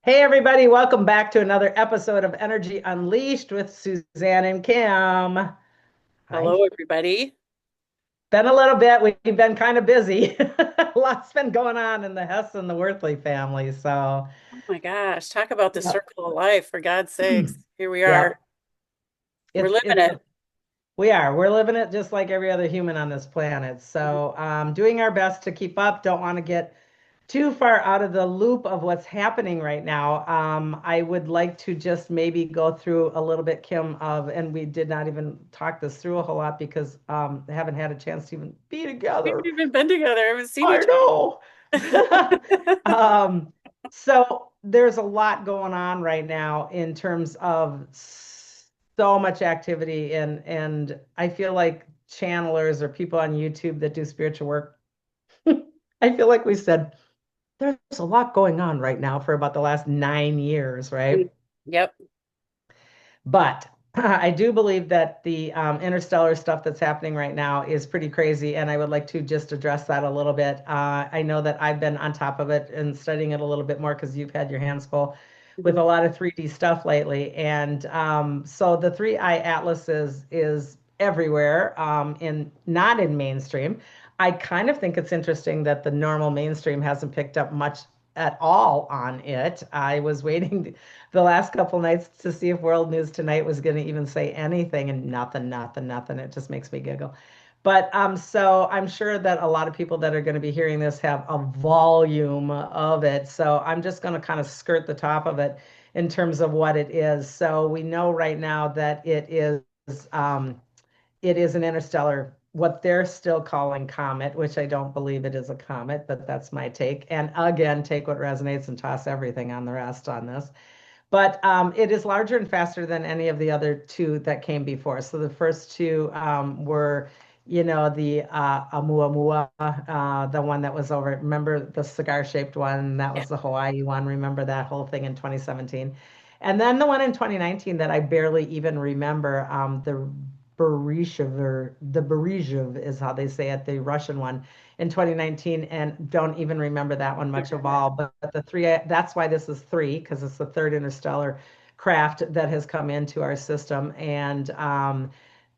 Hey, everybody, welcome back to another episode of Energy Unleashed with Suzanne and Kim. Hi. Hello, everybody. Been a little bit. We've been kind of busy. Lots been going on in the Hess and the Worthley family. So, Oh my gosh, talk about the yep. circle of life, for God's sakes. Here we are. Yep. We're It's living it's it. we are. We're living it just like every other human on this planet. So, doing our best to keep up. Don't want to get too far out of the loop of what's happening right now. I would like to just maybe go through a little bit, Kim, and we did not even talk this through a whole lot because I haven't had a chance to even be We haven't together. even been together. I haven't seen I each know. other. So there's a lot going on right now in terms of so much activity and I feel like channelers or people on YouTube that do spiritual work, I feel like we said there's a lot going on right now for about the last 9 years, right? Yep. But I do believe that the interstellar stuff that's happening right now is pretty crazy, and I would like to just address that a little bit. I know that I've been on top of it and studying it a little bit more because you've had your hands full with Mhm. a lot of 3D stuff lately, and so the three eye atlas is everywhere, in not in mainstream. I kind of think it's interesting that the normal mainstream hasn't picked up much at all on it. I was waiting the last couple nights to see if World News Tonight was going to even say anything, and nothing, nothing, nothing. It just makes me giggle. But so I'm sure that a lot of people that are going to be hearing this have a volume of it. So I'm just going to kind of skirt the top of it in terms of what it is. So we know right now that um, it is an interstellar, what they're still calling comet, which I don't believe it is a comet, but that's my take. And again, take what resonates and toss everything on the rest on this. But it is larger and faster than any of the other two that came before. So the first two were, the Oumuamua, the one that was over. Remember the cigar-shaped one? That Yeah. was the Hawaii one. Remember that whole thing in 2017? And then the one in 2019 that I barely even remember, the Berezhev is how they say it, the Russian one in 2019, and don't even remember that one much of all. But the three, that's why this is three, because it's the third interstellar craft that has come into our system. And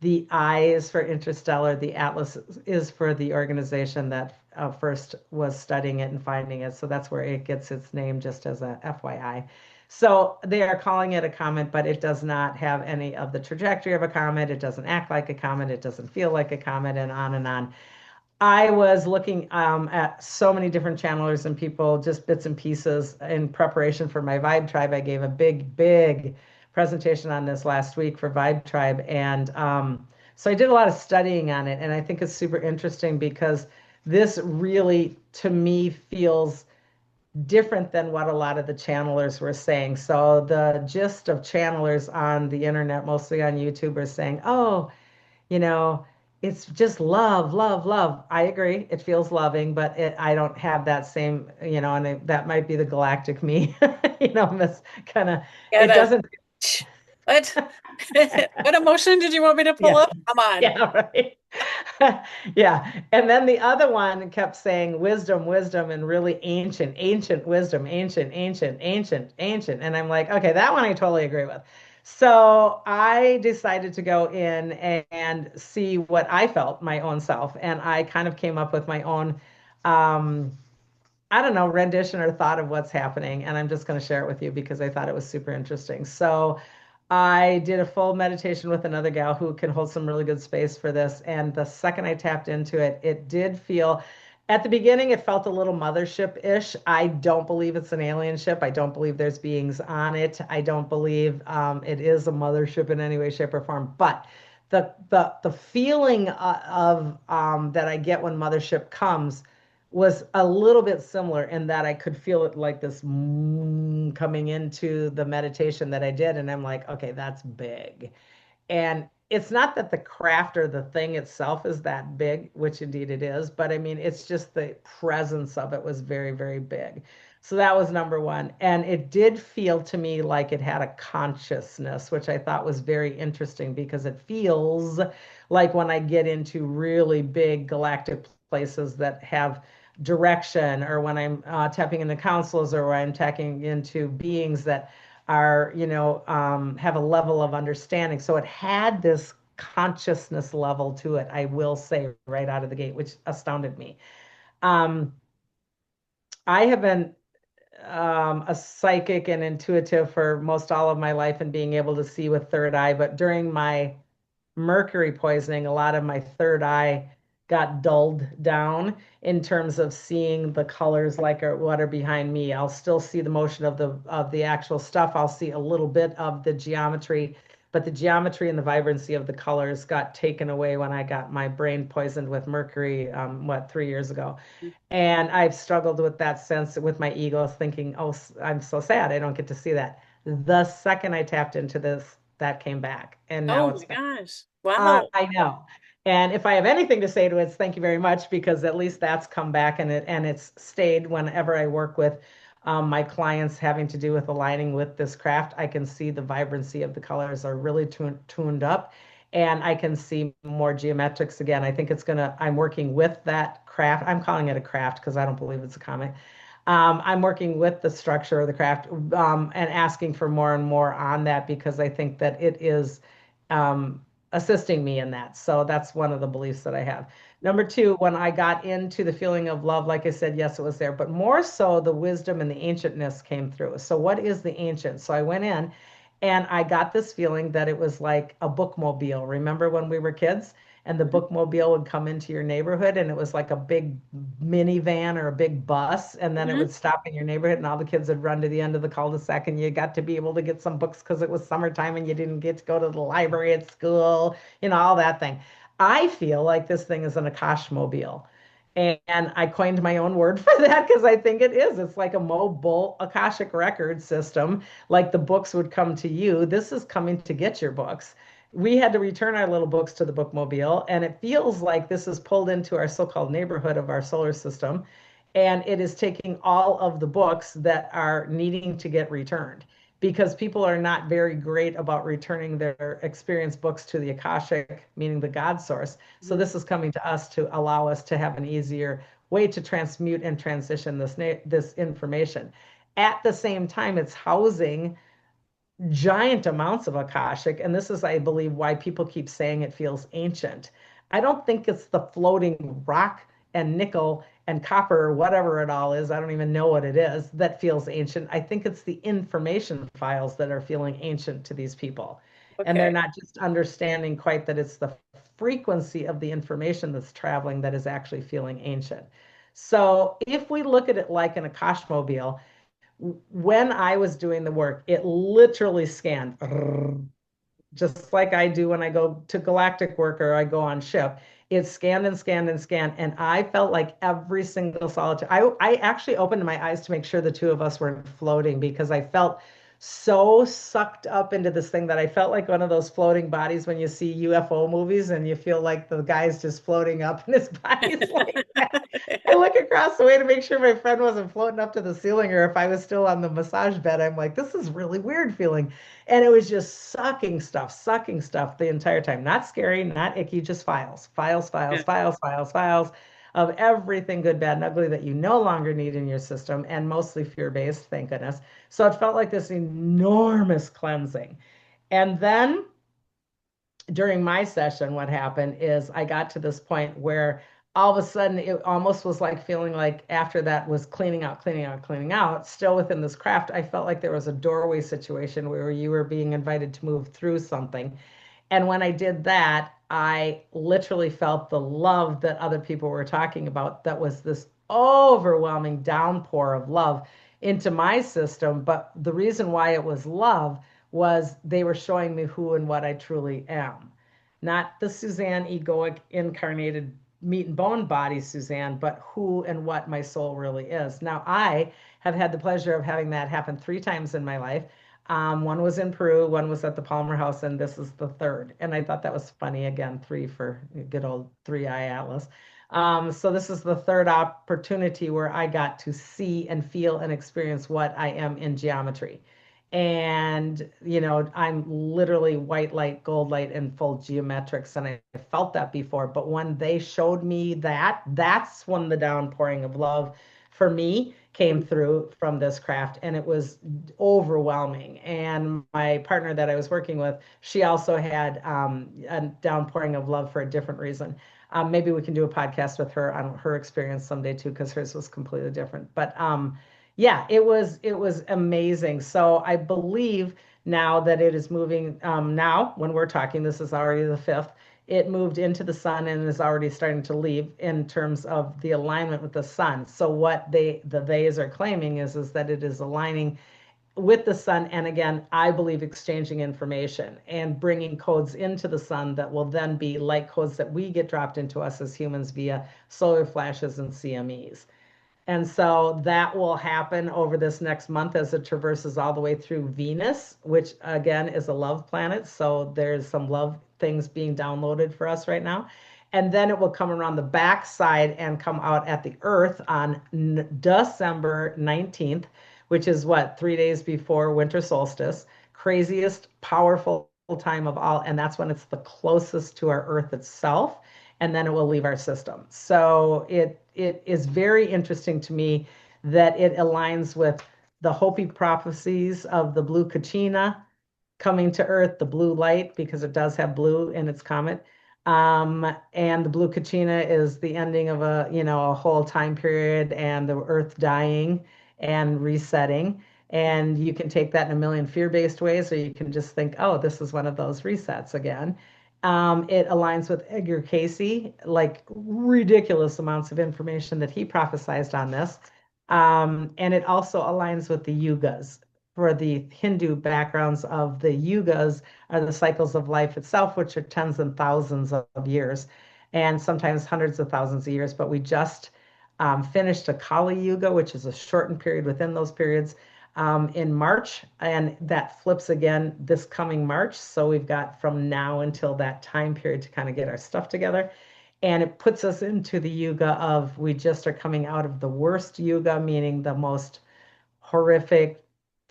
the I is for interstellar, the Atlas is for the organization that first was studying it and finding it. So that's where it gets its name, just as a FYI. So they are calling it a comet, but it does not have any of the trajectory of a comet. It doesn't act like a comet. It doesn't feel like a comet, and on and on. I was looking at so many different channelers and people, just bits and pieces in preparation for my Vibe Tribe. I gave a big, big presentation on this last week for Vibe Tribe. And so I did a lot of studying on it. And I think it's super interesting because this really, to me, feels different than what a lot of the channelers were saying. So the gist of channelers on the internet, mostly on YouTube, are saying, oh, you know, it's just love, love, love. I agree. It feels loving, but I don't have that same, and that might be the galactic me, this kind of, it Gotta. doesn't, What? What emotion did you want me to pull yeah, up? Come on. yeah, right. Yeah. And then the other one kept saying wisdom, wisdom, and really ancient, ancient wisdom, ancient, ancient, ancient, ancient. And I'm like, okay, that one I totally agree with. So I decided to go in and see what I felt, my own self. And I kind of came up with my own, um, I don't know, rendition or thought of what's happening. And I'm just going to share it with you because I thought it was super interesting. So I did a full meditation with another gal who can hold some really good space for this. And the second I tapped into it, it did feel, at the beginning, it felt a little mothership-ish. I don't believe it's an alien ship. I don't believe there's beings on it. I don't believe it is a mothership in any way, shape, or form. But the feeling of that I get when mothership comes was a little bit similar in that I could feel it like this coming into the meditation that I did. And I'm like, okay, that's big. And it's not that the craft or the thing itself is that big, which indeed it is, but I mean, it's just the presence of it was very, very big. So that was number one. And it did feel to me like it had a consciousness, which I thought was very interesting because it feels like when I get into really big galactic places that have direction, or when I'm tapping into councils, or when I'm tapping into beings that are, have a level of understanding. So it had this consciousness level to it, I will say, right out of the gate, which astounded me. Um, I have been a psychic and intuitive for most all of my life and being able to see with third eye. But during my mercury poisoning, a lot of my third eye got dulled down in terms of seeing the colors like what are behind me. I'll still see the motion of the actual stuff. I'll see a little bit of the geometry, but the geometry and the vibrancy of the colors got taken away when I got my brain poisoned with mercury, 3 years ago. And I've struggled with that sense with my ego, thinking, oh, I'm so sad I don't get to see that. The second I tapped into this, that came back. And now Oh it's my back. gosh. Wow. I know. And if I have anything to say to it, it's thank you very much, because at least that's come back, and it's stayed whenever I work with my clients having to do with aligning with this craft. I can see the vibrancy of the colors are really tuned up, and I can see more geometrics again. I think I'm working with that craft. I'm calling it a craft because I don't believe it's a comic. I'm working with the structure of the craft, and asking for more and more on that, because I think that it is assisting me in that. So that's one of the beliefs that I have. Number two, when I got into the feeling of love, like I said, yes, it was there, but more so the wisdom and the ancientness came through. So, what is the ancient? So, I went in and I got this feeling that it was like a bookmobile. Remember when we were kids? And the Mhm. bookmobile would come into your neighborhood, and it was like a big minivan or a big bus, and then it Mhm. would stop in your neighborhood, and all the kids would run to the end of the cul-de-sac, and you got to be able to get some books because it was summertime and you didn't get to go to the library at school, all that thing. I feel like this thing is an Akashmobile. And I coined my own word for that because I think it is. It's like a mobile Akashic record system, like the books would come to you. This is coming to get your books. We had to return our little books to the bookmobile, and it feels like this is pulled into our so-called neighborhood of our solar system, and it is taking all of the books that are needing to get returned, because people are not very great about returning their experience books to the Akashic, meaning the God source. So Mhm. this is coming to us to allow us to have an easier way to transmute and transition this information. At the same time, it's housing giant amounts of Akashic. And this is, I believe, why people keep saying it feels ancient. I don't think it's the floating rock and nickel and copper or whatever it all is. I don't even know what it is that feels ancient. I think it's the information files that are feeling ancient to these people. And they're Okay. not just understanding quite that it's the frequency of the information that's traveling that is actually feeling ancient. So if we look at it like an Akashmobile, when I was doing the work, it literally scanned just like I do when I go to galactic work or I go on ship. It scanned and scanned and scanned, and I felt like every single solitude. I actually opened my eyes to make sure the two of us weren't floating, because I felt so sucked up into this thing that I felt like one of those floating bodies when you see UFO movies and you feel like the guy's just floating up and his body's like that. I look across the way to make sure my friend wasn't floating up to the ceiling, or if I was still on the massage bed. I'm like, this is really weird feeling. And it was just sucking stuff the entire time. Not scary, not icky, just files, files, Yeah. files, files, files, files of everything good, bad, and ugly that you no longer need in your system, and mostly fear-based, thank goodness. So it felt like this enormous cleansing. And then during my session, what happened is I got to this point where all of a sudden it almost was like feeling like after that was cleaning out, cleaning out, cleaning out, still within this craft, I felt like there was a doorway situation where you were being invited to move through something. And when I did that, I literally felt the love that other people were talking about, that was this overwhelming downpour of love into my system. But the reason why it was love was they were showing me who and what I truly am. Not the Suzanne egoic incarnated meat and bone body Suzanne, but who and what my soul really is. Now, I have had the pleasure of having that happen 3 times in my life. One was in Peru, one was at the Palmer House, and this is the third. And I thought that was funny. Again, three for good old three eye Atlas. So this is the third opportunity where I got to see and feel and experience what I am in geometry. And I'm literally white light, gold light, and full geometrics, and I felt that before. But when they showed me that, that's when the downpouring of love for me came through from this craft, and it was overwhelming. And my partner that I was working with, she also had a downpouring of love for a different reason. Maybe we can do a podcast with her on her experience someday too, because hers was completely different. But yeah, it was amazing. So I believe now that it is moving. Now, when we're talking, this is already the fifth. It moved into the sun and is already starting to leave in terms of the alignment with the sun. So what theys are claiming is that it is aligning with the sun, and again, I believe exchanging information and bringing codes into the sun that will then be like codes that we get dropped into us as humans via solar flashes and CMEs. And so that will happen over this next month as it traverses all the way through Venus, which again is a love planet. So there's some love things being downloaded for us right now. And then it will come around the back side and come out at the Earth on December 19th, which is what, 3 days before winter solstice. Craziest, powerful time of all. And that's when it's the closest to our Earth itself, and then it will leave our system. So it is very interesting to me that it aligns with the Hopi prophecies of the blue Kachina coming to Earth, the blue light, because it does have blue in its comet. And the blue Kachina is the ending of a whole time period and the Earth dying and resetting. And you can take that in a million fear-based ways, or you can just think, oh, this is one of those resets again. It aligns with Edgar Casey, like ridiculous amounts of information that he prophesized on this. And it also aligns with the yugas. For the Hindu backgrounds of the yugas are the cycles of life itself, which are tens and thousands of years, and sometimes hundreds of thousands of years. But we just finished a Kali Yuga, which is a shortened period within those periods, in March, and that flips again this coming March. So we've got from now until that time period to kind of get our stuff together. And it puts us into the yuga of we just are coming out of the worst yuga, meaning the most horrific,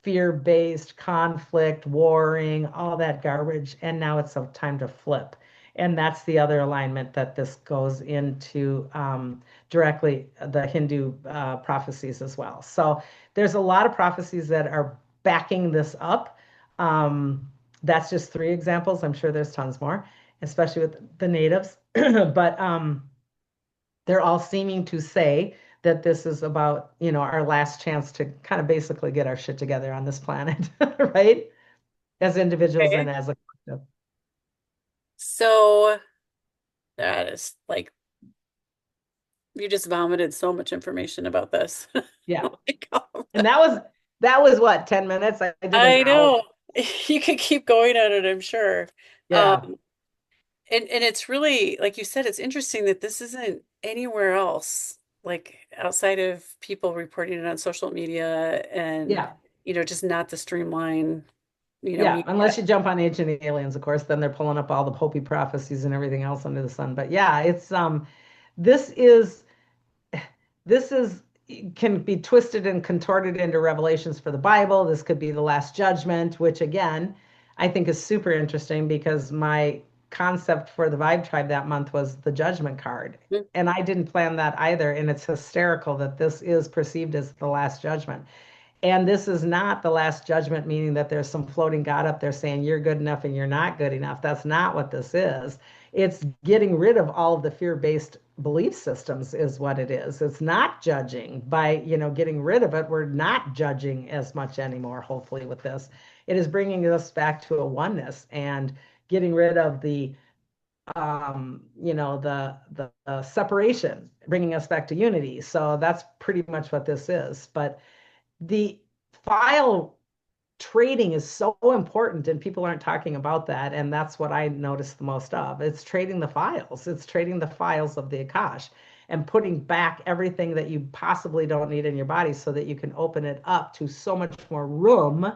fear-based conflict, warring, all that garbage. And now it's a time to flip. And that's the other alignment that this goes into directly the Hindu prophecies as well. So there's a lot of prophecies that are backing this up. That's just three examples. I'm sure there's tons more, especially with the natives. But they're all seeming to say that this is about, our last chance to kind of basically get our shit together on this planet, right? As individuals and Okay. as a collective. So that is like you just vomited so much information about this. Yeah. Oh my God. And that was what, 10 minutes? I did an I hour. know. You could keep going at it, I'm sure. Yeah. Um, and it's really, like you said, it's interesting that this isn't anywhere else, like outside of people reporting it on social media and, Yeah. just not the streamline, Yeah. media. Unless you jump on Ancient Aliens, of course, then they're pulling up all the Hopi prophecies and everything else under the sun. But yeah, this is this is can be twisted and contorted into revelations for the Bible. This could be the last judgment, which again, I think is super interesting because my concept for the Vibe Tribe that month was the judgment card. Mm. And I didn't plan that either. And it's hysterical that this is perceived as the last judgment. And this is not the last judgment, meaning that there's some floating God up there saying you're good enough and you're not good enough. That's not what this is. It's getting rid of all of the fear-based belief systems, is what it is. It's not judging by, getting rid of it. We're not judging as much anymore, hopefully, with this. It is bringing us back to a oneness and getting rid of the separation, bringing us back to unity. So that's pretty much what this is. But the file trading is so important and people aren't talking about that, and that's what I noticed the most of. It's trading the files. It's trading the files of the Akash and putting back everything that you possibly don't need in your body so that you can open it up to so much more room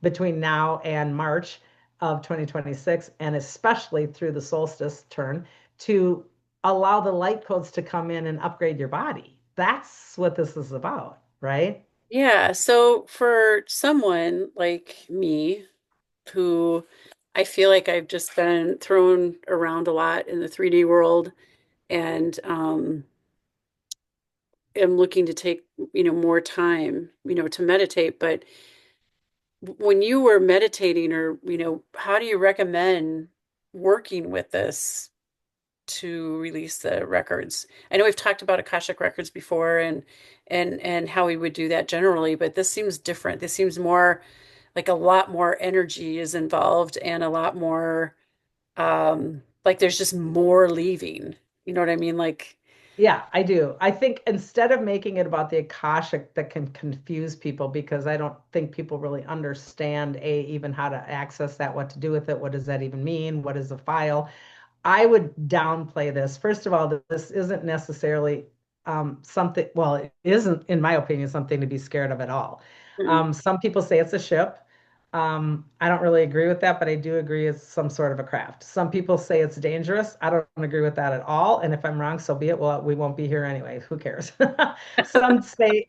between now and March of 2026, and especially through the solstice turn, to allow the light codes to come in and upgrade your body. That's what this is about, right? Yeah, so for someone like me who I feel like I've just been thrown around a lot in the 3D world and am looking to take, more time, to meditate, but when you were meditating or, how do you recommend working with this to release the records? I know we've talked about Akashic records before and how we would do that generally, but this seems different. This seems more like a lot more energy is involved and a lot more like there's just more leaving. You know what I mean? Like, Yeah, I do. I think instead of making it about the Akashic that can confuse people because I don't think people really understand even how to access that, what to do with it, what does that even mean, what is a file? I would downplay this. First of all, this isn't necessarily something, well, it isn't, in my opinion, something to be scared of at all. mm, Some people say it's a ship. I don't really agree with that, but I do agree it's some sort of a craft. Some people say it's dangerous. I don't agree with that at all. And if I'm wrong, so be it. Well, we won't be here anyway. Who cares? Some say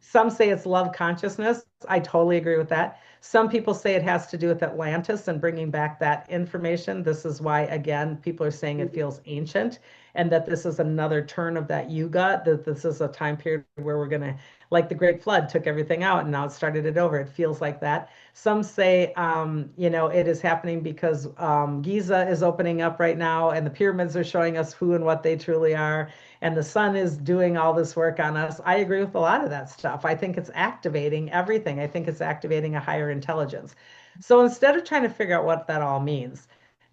some say it's love consciousness. I totally agree with that. Some people say it has to do with Atlantis and bringing back that information. This is why, again, people are saying it feels ancient and that this is another turn of that yuga, that this is a time period where we're going to, like the Great Flood took everything out and now it started it over. It feels like that. Some say, it is happening because Giza is opening up right now and the pyramids are showing us who and what they truly are and the sun is doing all this work on us. I agree with a lot of that stuff. I think it's activating everything. I think it's activating a higher intelligence. So instead of trying to figure out what that all means,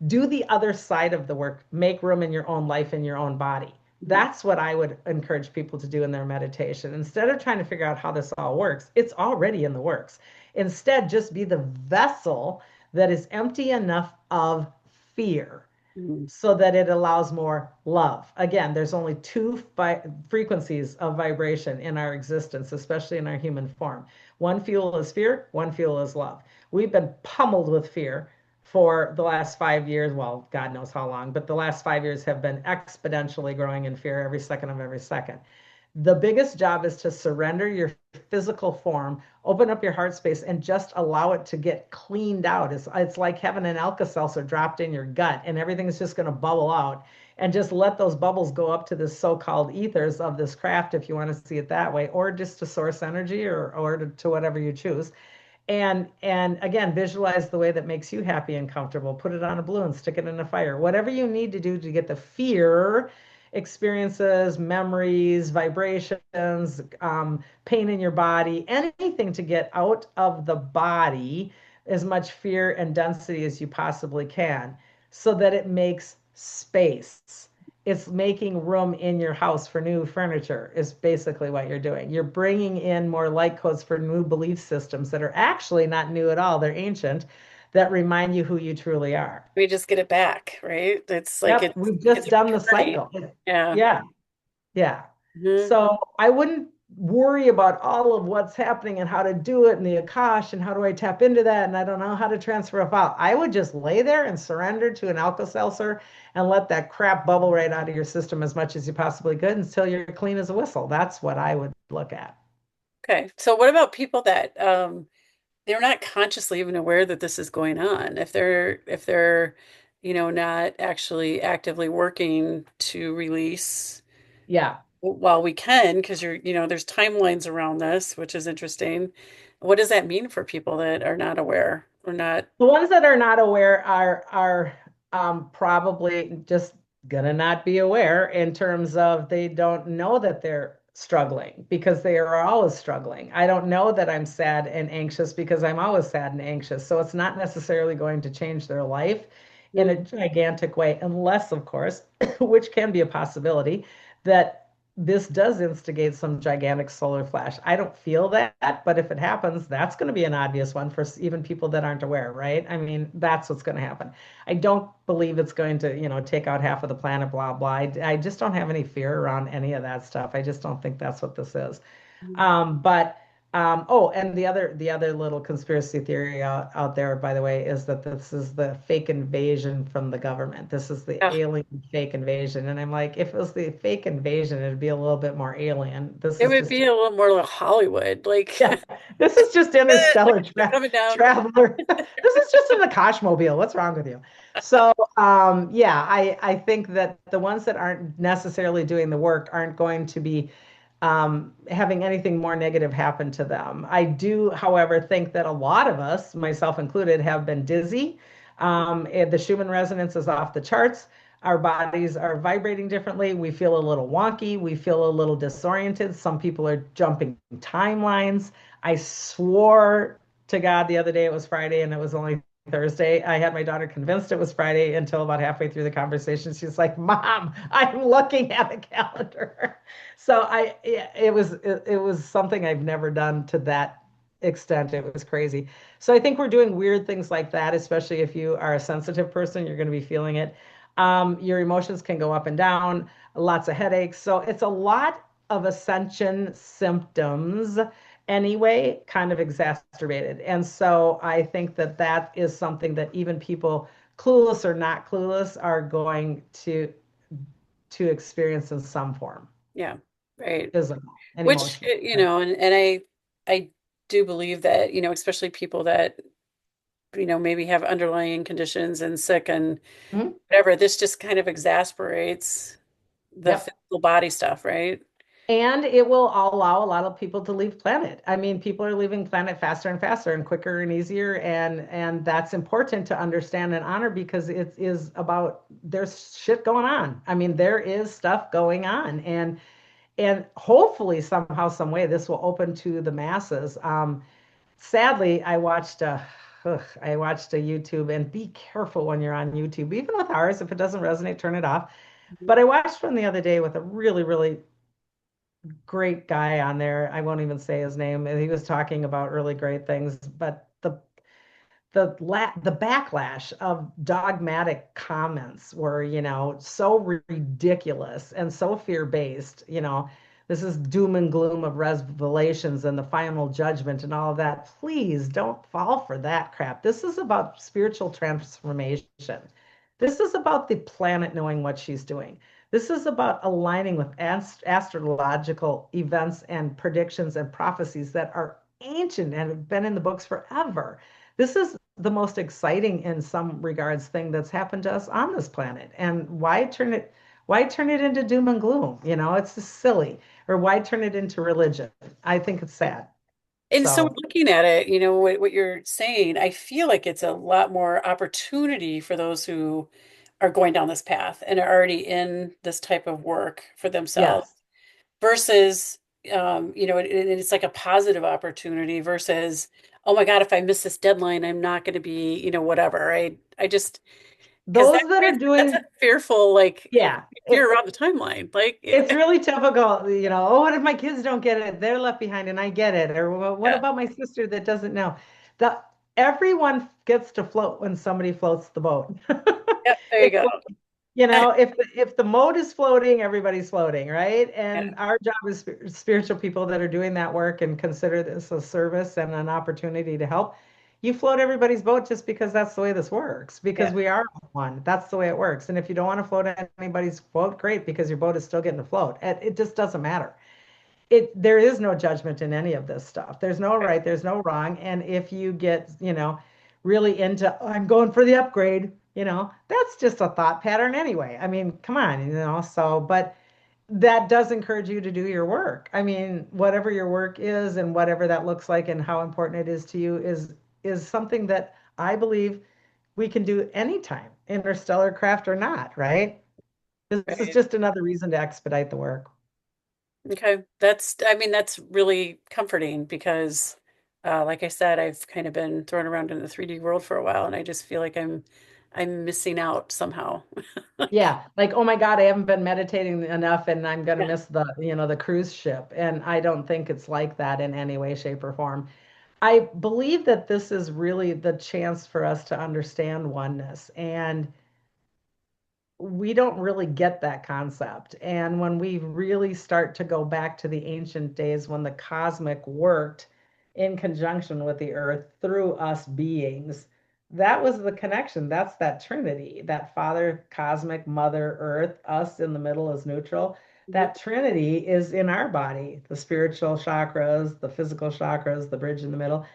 do the other side of the work, make room in your own life, in your own body. mm, That's what I would encourage people to do in their meditation. Instead of trying to figure out how this all works, it's already in the works. Instead, just be the vessel that is empty enough of fear mm, so that it allows more love. Again, there's only two frequencies of vibration in our existence, especially in our human form. One fuel is fear, one fuel is love. We've been pummeled with fear for the last 5 years. Well, God knows how long, but the last 5 years have been exponentially growing in fear every second of every second. The biggest job is to surrender your physical form, open up your heart space, and just allow it to get cleaned out. It's like having an Alka-Seltzer dropped in your gut, and everything's just going to bubble out. And just let those bubbles go up to this so-called ethers of this craft, if you want to see it that way, or just to source energy or to whatever you choose. And again, visualize the way that makes you happy and comfortable. Put it on a balloon, stick it in a fire, whatever you need to do to get the fear experiences, memories, vibrations, pain in your body, anything to get out of the body as much fear and density as you possibly can so that it makes space. It's making room in your house for new furniture, is basically what you're doing. You're bringing in more light codes for new belief systems that are actually not new at all. They're ancient, that remind you who you truly are. we just get it back, right? It's like Yep, we've it's just done the returning. cycle. Yeah. Yeah, yeah. Hmm. So I wouldn't worry about all of what's happening and how to do it and the Akash and how do I tap into that and I don't know how to transfer a file. I would just lay there and surrender to an Alka-Seltzer and let that crap bubble right out of your system as much as you possibly could until you're clean as a whistle. That's what I would look at. Okay. So what about people that they're not consciously even aware that this is going on? If they're, not actually actively working to release Yeah. while we can, because there's timelines around this, which is interesting. What does that mean for people that are not aware or not? The ones that are not aware are probably just gonna not be aware in terms of they don't know that they're struggling because they are always struggling. I don't know that I'm sad and anxious because I'm always sad and anxious. So it's not necessarily going to change their life in a Mm, gigantic way, unless, of course, which can be a possibility, that this does instigate some gigantic solar flash. I don't feel that, but if it happens, that's going to be an obvious one for even people that aren't aware, right? I mean, that's what's going to happen. I don't believe it's going to, take out half of the planet, blah, blah. I just don't have any fear around any of that stuff. I just don't think that's what this is. mm, But Oh, and the other little conspiracy theory out there, by the way, is that this is the fake invasion from the government. This is the Yeah, alien fake invasion. And I'm like, if it was the fake invasion, it'd be a little bit more alien. This it is would just, be a little more like Hollywood. Like, yeah, this is just like interstellar they're coming down. traveler. This is just in the Koshmobile. What's wrong with you? So, yeah, I think that the ones that aren't necessarily doing the work aren't going to be having anything more negative happen to them. I do, however, think that a lot of us, myself included, have been dizzy. And the Schumann resonance is off the charts. Our bodies are vibrating differently. We feel a little wonky. We feel a little disoriented. Some people are jumping timelines. I swore to God the other day it was Friday and it was only Thursday. I had my daughter convinced it was Friday until about halfway through the conversation. She's like, "Mom, I'm looking at the calendar." So it was something I've never done to that extent. It was crazy. So I think we're doing weird things like that, especially if you are a sensitive person, you're going to be feeling it. Your emotions can go up and down, lots of headaches. So it's a lot of ascension symptoms anyway, kind of exacerbated. And so I think that that is something that even people clueless or not clueless are going to experience in some form, Yeah, right. physical and Which, emotional. and I do believe that, especially people that, maybe have underlying conditions and sick and Mhm. whatever, this just kind of exasperates the Yep. physical body stuff, right? And it will allow a lot of people to leave planet. I mean, people are leaving planet faster and faster and quicker and easier, and that's important to understand and honor because it is about there's shit going on. I mean, there is stuff going on, and hopefully somehow, some way, this will open to the masses. Sadly, I watched a YouTube, and be careful when you're on YouTube, even with ours. If it doesn't resonate, turn it off. But I watched one the other day with a really, really great guy on there. I won't even say his name. And he was talking about really great things, but the backlash of dogmatic comments were, so ridiculous and so fear-based, this is doom and gloom of revelations and the final judgment and all of that. Please don't fall for that crap. This is about spiritual transformation. This is about the planet knowing what she's doing. This is about aligning with astrological events and predictions and prophecies that are ancient and have been in the books forever. This is the most exciting in some regards thing that's happened to us on this planet. And why turn it into doom and gloom? It's just silly. Or why turn it into religion? I think it's sad. And so So, looking at it, what you're saying, I feel like it's a lot more opportunity for those who are going down this path and are already in this type of work for themselves yes. versus, it's like a positive opportunity versus, oh my God, if I miss this deadline, I'm not going to be, whatever. I just, because Those that are that's a doing, fearful, like, yeah, fear around the timeline. Like, it's really typical, oh, what if my kids don't get it? They're left behind and I get it. Or well, what yeah, about my sister that doesn't know? The Everyone gets to float when somebody floats the boat. yeah, there you If go. if the mode is floating, everybody's floating, right? Yeah, And our job is spiritual people that are doing that work and consider this a service and an opportunity to help. You float everybody's boat just because that's the way this works, because yeah, we are one. That's the way it works. And if you don't want to float anybody's boat, great, because your boat is still getting to float. It just doesn't matter. There is no judgment in any of this stuff. There's no right, right, there's no wrong. And if you get, really into, "Oh, I'm going for the upgrade," that's just a thought pattern anyway. I mean, come on, so, but that does encourage you to do your work. I mean, whatever your work is and whatever that looks like and how important it is to you is something that I believe we can do anytime, interstellar craft or not, right? This is right. just another reason to expedite the work. Okay. I mean, that's really comforting because, like I said, I've kind of been thrown around in the 3D world for a while, and I just feel like I'm missing out somehow. Yeah, like, oh my God, I haven't been meditating enough and I'm gonna Yeah, miss the cruise ship. And I don't think it's like that in any way, shape, or form. I believe that this is really the chance for us to understand oneness. And we don't really get that concept. And when we really start to go back to the ancient days when the cosmic worked, in conjunction with the earth through us beings. That was the connection. That's that Trinity, that Father, cosmic, Mother, Earth, us in the middle is neutral. Mhm. That Trinity is in our body, the spiritual chakras, the physical chakras, the bridge in the middle.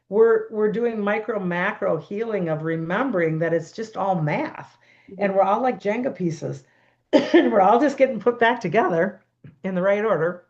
We're doing micro macro healing of remembering that it's just all math Mhm. and we're all like Jenga pieces and we're all just getting put back together in the right order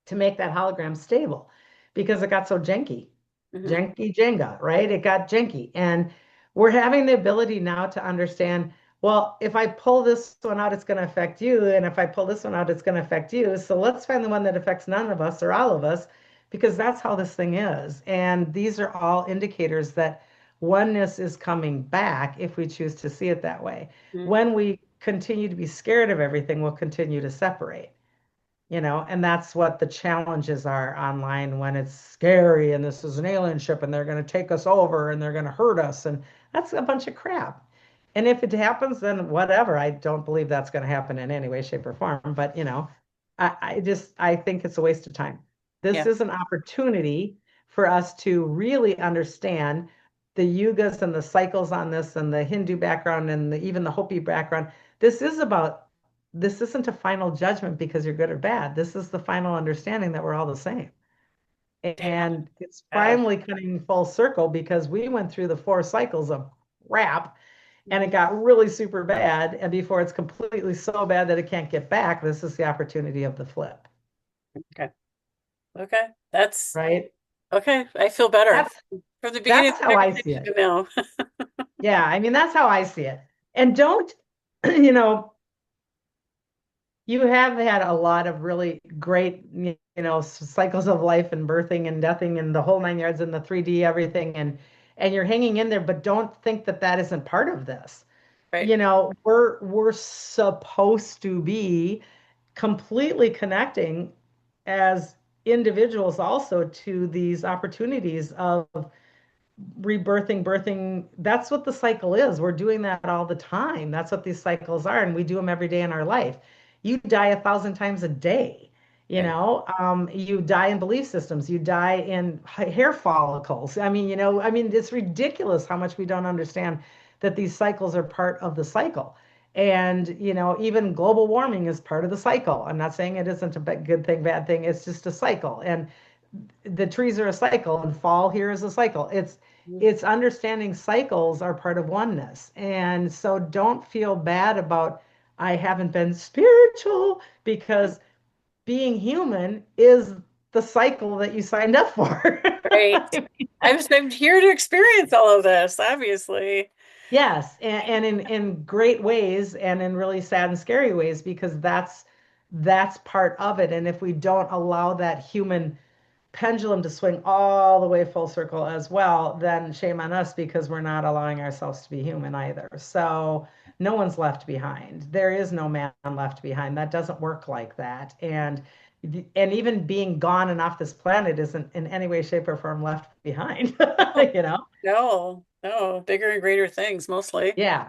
to make that hologram stable because it got so janky. Mhm. Janky Jenga, right? It got janky. And we're having the ability now to understand, well, if I pull this one out, it's going to affect you. And if I pull this one out, it's going to affect you. So let's find the one that affects none of us or all of us, because that's how this thing is. And these are all indicators that oneness is coming back if we choose to see it that way. Mhm. When we continue to be scared of everything, we'll continue to separate, and that's what the challenges are online when it's scary and this is an alien ship and they're going to take us over and they're going to hurt us. And that's a bunch of crap. And if it happens, then whatever. I don't believe that's going to happen in any way, shape, or form. But, I think it's a waste of time. This Yeah. is an opportunity for us to really understand the yugas and the cycles on this and the Hindu background and even the Hopi background. This is about this isn't a final judgment because you're good or bad. This is the final understanding that we're all the same. Yeah. And it's Yeah. finally coming full circle because we went through the 4 cycles of crap and it Mhm. got really super bad. And before it's completely so bad that it can't get back, this is the opportunity of the flip, Okay. Okay. That's right? okay. I feel better. That's From the beginning of that's the how I see conversation it. to now. Yeah, I mean that's how I see it. And don't, you know, you have had a lot of really great, cycles of life and birthing and deathing and the whole 9 yards and the 3D everything and you're hanging in there, but don't think that that isn't part of this. Right. We're supposed to be completely connecting as individuals also to these opportunities of rebirthing, birthing. That's what the cycle is. We're doing that all the time. That's what these cycles are, and we do them every day in our life. You die 1,000 times a day. Right. You die in belief systems. You die in hair follicles. It's ridiculous how much we don't understand that these cycles are part of the cycle. And, even global warming is part of the cycle. I'm not saying it isn't a good thing, bad thing. It's just a cycle. And the trees are a cycle and fall here is a cycle. Mhm. It's understanding cycles are part of oneness. And so don't feel bad about I haven't been spiritual because being human is the cycle that you signed up for. Right. I'm here to experience all of this, obviously. Yes, and in great ways and in really sad and scary ways because that's part of it. And if we don't allow that human pendulum to swing all the way full circle as well, then shame on us because we're not allowing ourselves to be human either. So no one's left behind. There is no man left behind. That doesn't work like that. And even being gone and off this planet isn't in any way, shape, or form left behind. Oh, you know? no, no, bigger and greater things mostly. Yeah.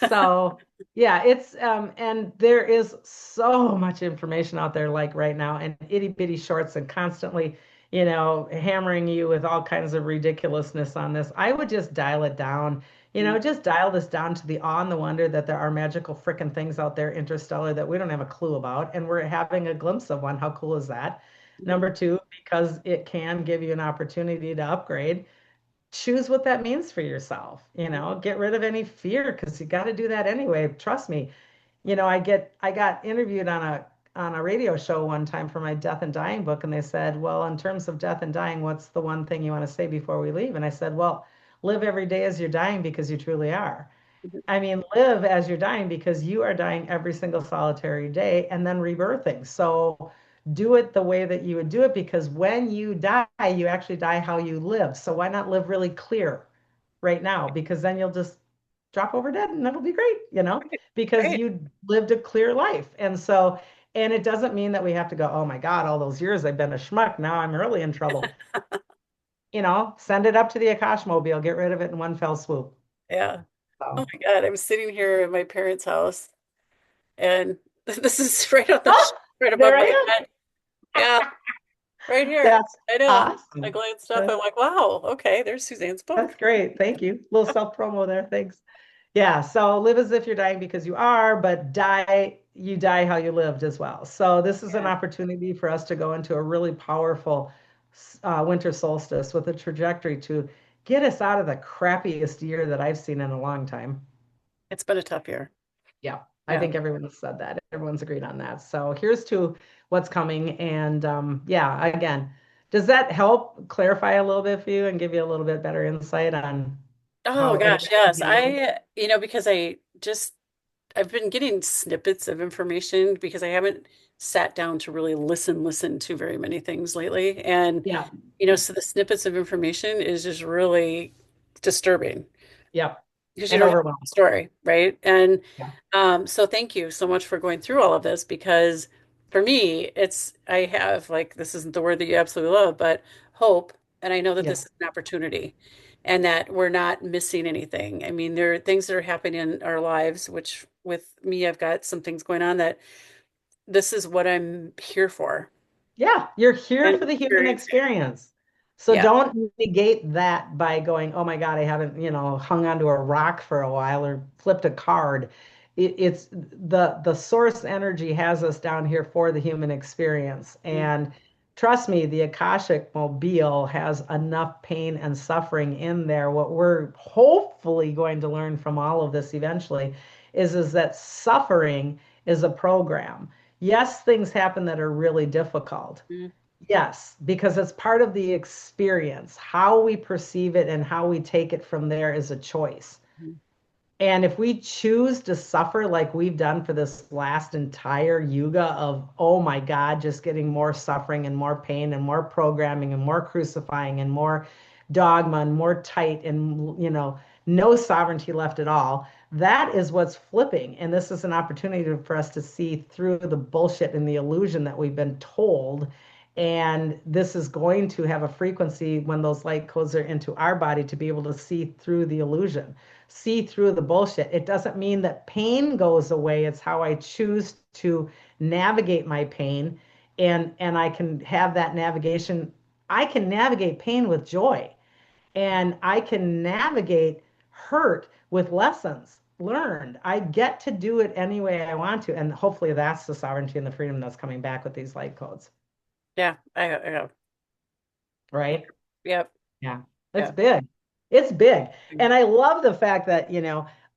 So yeah, it's and there is so much information out there like right now and itty bitty shorts and constantly, hammering you with all kinds of ridiculousness on this. I would just dial it down, Mhm. just dial this down to the awe and the wonder that there are magical freaking things out there, interstellar, that we don't have a clue about, and we're having a glimpse of one. How cool is that? Mhm. Number two, because it can give you an opportunity to upgrade, choose what that means for yourself. Get rid of any fear because you got to do that anyway. Trust me. I got interviewed on a radio show one time for my death and dying book, and they said, "Well, in terms of death and dying, what's the one thing you want to say before we leave?" And I said, "Well, live every day as you're dying because you truly are. Mhm. I mean, live as you're dying because you are dying every single solitary day and then rebirthing. So do it the way that you would do it because when you die, you actually die how you live. So why not live really clear right now? Because then you'll just drop over dead and that'll be great, because Right. you lived a clear life. And it doesn't mean that we have to go, oh my God, all those years I've been a schmuck. Now I'm really in trouble. Send it up to the Akash mobile, get rid of it in one fell swoop. Yeah. Oh So, my God, I'm sitting here at my parents' house and this is right on the oh, right above there I my am. head. Yeah. right here. That's I know. I awesome. glanced up. I'm like, wow, okay, there's Suzanne's That's book. great. Thank you. Little self promo there. Thanks. Yeah. So live as if you're dying because you are, but you die how you lived as well. So this is an Yeah, opportunity for us to go into a really powerful winter solstice with a trajectory to get us out of the crappiest year that I've seen in a long time. it's been a tough year. Yeah. I Yeah. think everyone has said that. Everyone's agreed on that. So here's to what's coming. And yeah, again, does that help clarify a little bit for you and give you a little bit better insight on Oh how gosh, everything could yes. be going? Because I've been getting snippets of information because I haven't sat down to really listen to very many things lately. And, Yeah. so the snippets of information is just really disturbing Yep. because you And don't have the overwhelmed. story, right? And Yeah. so thank you so much for going through all of this because for me, I have like, this isn't the word that you absolutely love, but hope. And I know that this Yes. is an opportunity and that we're not missing anything. I mean, there are things that are happening in our lives, which with me, I've got some things going on that this is what I'm here for Yeah, you're here and for the human experiencing. experience. So Yeah. don't negate that by going, oh my God, I haven't, hung onto a rock for a while or flipped a card. It's the source energy has us down here for the human experience. Mm, And trust me, the Akashic Mobile has enough pain and suffering in there. What we're hopefully going to learn from all of this eventually is that suffering is a program. Yes, things happen that are really difficult. mm, Yes, because it's part of the experience. How we perceive it and how we take it from there is a choice. mm, And if we choose to suffer like we've done for this last entire yuga of, oh my God, just getting more suffering and more pain and more programming and more crucifying and more dogma and more tight and, no sovereignty left at all, that is what's flipping. And this is an opportunity for us to see through the bullshit and the illusion that we've been told. And this is going to have a frequency when those light codes are into our body to be able to see through the illusion, see through the bullshit. It doesn't mean that pain goes away. It's how I choose to navigate my pain. And I can have that navigation. I can navigate pain with joy, and I can navigate hurt with lessons learned. I get to do it any way I want to. And hopefully that's the sovereignty and the freedom that's coming back with these light codes, yeah. I know. right? Yep. Yeah, it's Yeah. big. It's big. And I love the fact that,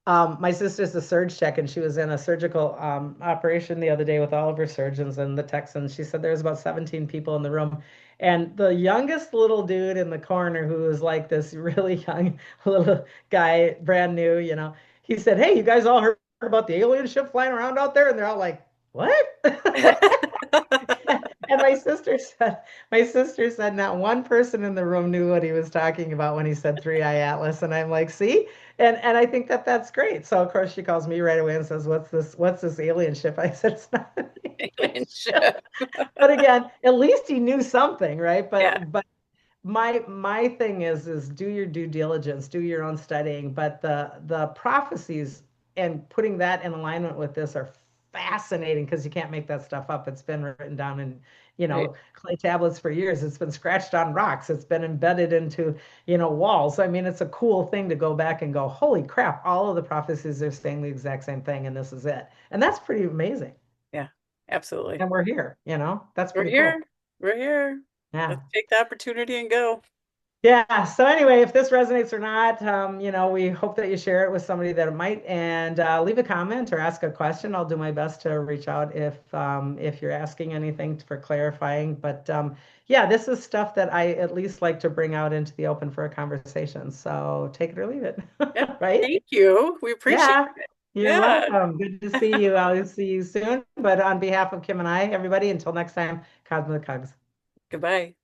my sister's a surge tech and she was in a surgical operation the other day with all of her surgeons and the Texans. She said there's about 17 people in the room. And the youngest little dude in the corner, who was like this really young little guy, brand new, he said, "Hey, you guys all heard about the alien ship flying around out there?" And they're all like, "What?" And my sister said not one person in the room knew what he was talking about when he said Three Eye Atlas. And I'm like, see? And I think that that's great. So of course she calls me right away and says, What's this alien ship?" I said, "It's not an alien Alien ship." ship. But again, at least he knew something, right? Yeah. But my thing is do your due diligence, do your own studying. But the prophecies and putting that in alignment with this are fascinating because you can't make that stuff up. It's been written down in, Right. clay tablets for years. It's been scratched on rocks. It's been embedded into, walls. I mean, it's a cool thing to go back and go, holy crap, all of the prophecies are saying the exact same thing, and this is it. And that's pretty amazing. Yeah. Absolutely. And we're here, that's We're pretty cool. here. We're here. Let's Yeah. take the opportunity and go. Yeah. So anyway, if this resonates or not, we hope that you share it with somebody that it might, and leave a comment or ask a question. I'll do my best to reach out if you're asking anything for clarifying. But yeah, this is stuff that I at least like to bring out into the open for a conversation. So take it or leave it, Yeah. right? Thank you. We appreciate Yeah. it. You're Yeah. welcome. Good to see you. I'll see you soon. But on behalf of Kim and I, everybody, until next time, Cosmic Hugs. Goodbye.